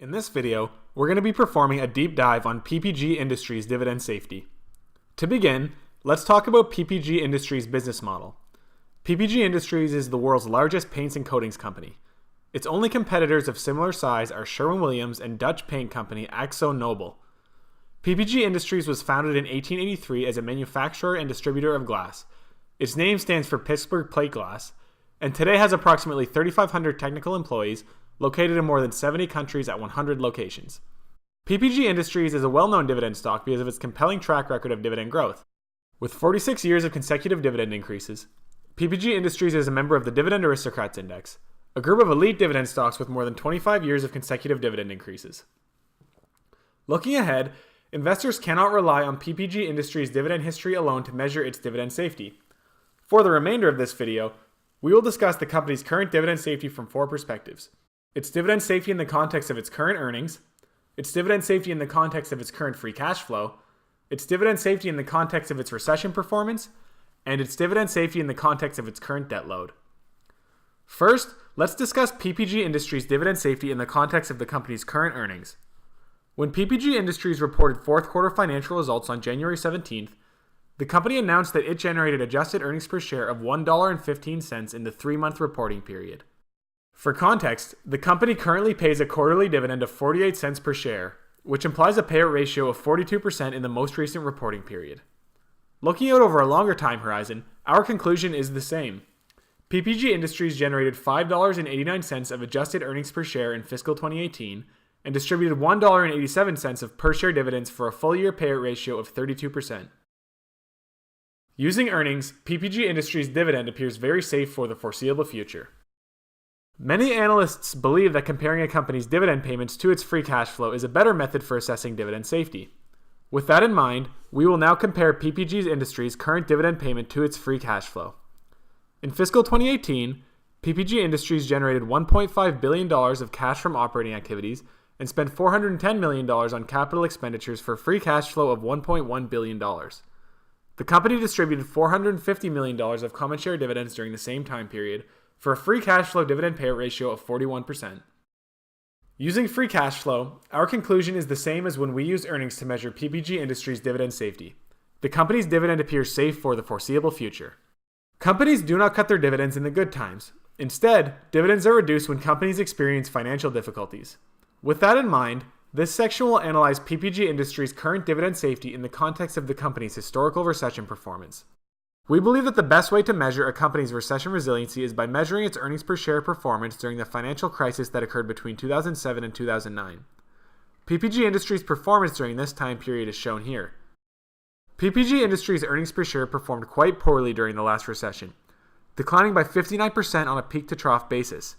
In this video, we're going to be performing a deep dive on PPG Industries dividend safety. To begin, let's talk about PPG Industries' business model. PPG Industries is the world's largest paints and coatings company. Its only competitors of similar size are Sherwin-Williams and Dutch paint company Akzo Nobel. PPG Industries was founded in 1883 as a manufacturer and distributor of glass. Its name stands for Pittsburgh Plate Glass, and today has approximately 3,500 technical employees located in more than 70 countries at 100 locations. PPG Industries is a well-known dividend stock because of its compelling track record of dividend growth. With 46 years of consecutive dividend increases, PPG Industries is a member of the Dividend Aristocrats Index, a group of elite dividend stocks with more than 25 years of consecutive dividend increases. Looking ahead, investors cannot rely on PPG Industries' dividend history alone to measure its dividend safety. For the remainder of this video, we will discuss the company's current dividend safety from four perspectives: its dividend safety in the context of its current earnings, its dividend safety in the context of its current free cash flow, its dividend safety in the context of its recession performance, and its dividend safety in the context of its current debt load. First, let's discuss PPG Industries' dividend safety in the context of the company's current earnings. When PPG Industries reported fourth quarter financial results on January 17th, the company announced that it generated adjusted earnings per share of $1.15 in the 3-month reporting period. For context, the company currently pays a quarterly dividend of 48 cents per share, which implies a payout ratio of 42% in the most recent reporting period. Looking out over a longer time horizon, our conclusion is the same. PPG Industries generated $5.89 of adjusted earnings per share in fiscal 2018 and distributed $1.87 of per share dividends for a full year payout ratio of 32%. Using earnings, PPG Industries' dividend appears very safe for the foreseeable future. Many analysts believe that comparing a company's dividend payments to its free cash flow is a better method for assessing dividend safety. With that in mind, we will now compare PPG Industries' current dividend payment to its free cash flow. In fiscal 2018, PPG Industries generated $1.5 billion of cash from operating activities and spent $410 million on capital expenditures for free cash flow of $1.1 billion. The company distributed $450 million of common share dividends during the same time period, for a free cash flow dividend payout ratio of 41%. Using free cash flow, our conclusion is the same as when we used earnings to measure PPG Industries' dividend safety. The company's dividend appears safe for the foreseeable future. Companies do not cut their dividends in the good times. Instead, dividends are reduced when companies experience financial difficulties. With that in mind, this section will analyze PPG Industries' current dividend safety in the context of the company's historical recession performance. We believe that the best way to measure a company's recession resiliency is by measuring its earnings per share performance during the financial crisis that occurred between 2007 and 2009. PPG Industries' performance during this time period is shown here. PPG Industries' earnings per share performed quite poorly during the last recession, declining by 59% on a peak-to-trough basis.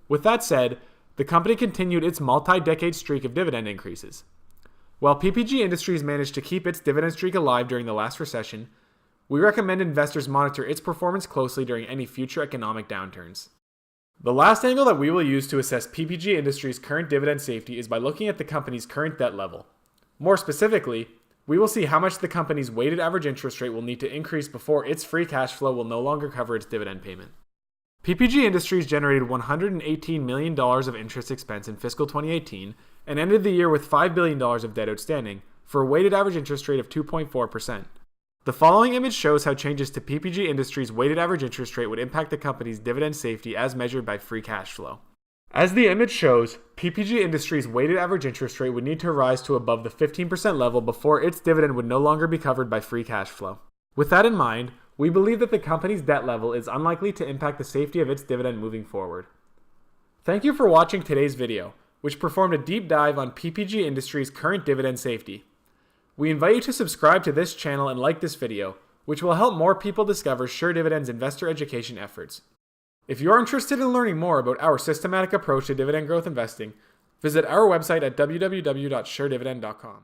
With that said, the company continued its multi-decade streak of dividend increases. While PPG Industries managed to keep its dividend streak alive during the last recession, we recommend investors monitor its performance closely during any future economic downturns. The last angle that we will use to assess PPG Industries' current dividend safety is by looking at the company's current debt level. More specifically, we will see how much the company's weighted average interest rate will need to increase before its free cash flow will no longer cover its dividend payment. PPG Industries generated $118 million of interest expense in fiscal 2018 and ended the year with $5 billion of debt outstanding, for a weighted average interest rate of 2.4%. The following image shows how changes to PPG Industries' weighted average interest rate would impact the company's dividend safety as measured by free cash flow. As the image shows, PPG Industries' weighted average interest rate would need to rise to above the 15% level before its dividend would no longer be covered by free cash flow. With that in mind, we believe that the company's debt level is unlikely to impact the safety of its dividend moving forward. Thank you for watching today's video, which performed a deep dive on PPG Industries' current dividend safety. We invite you to subscribe to this channel and like this video, which will help more people discover Sure Dividend's investor education efforts. If you are interested in learning more about our systematic approach to dividend growth investing, visit our website at www.suredividend.com.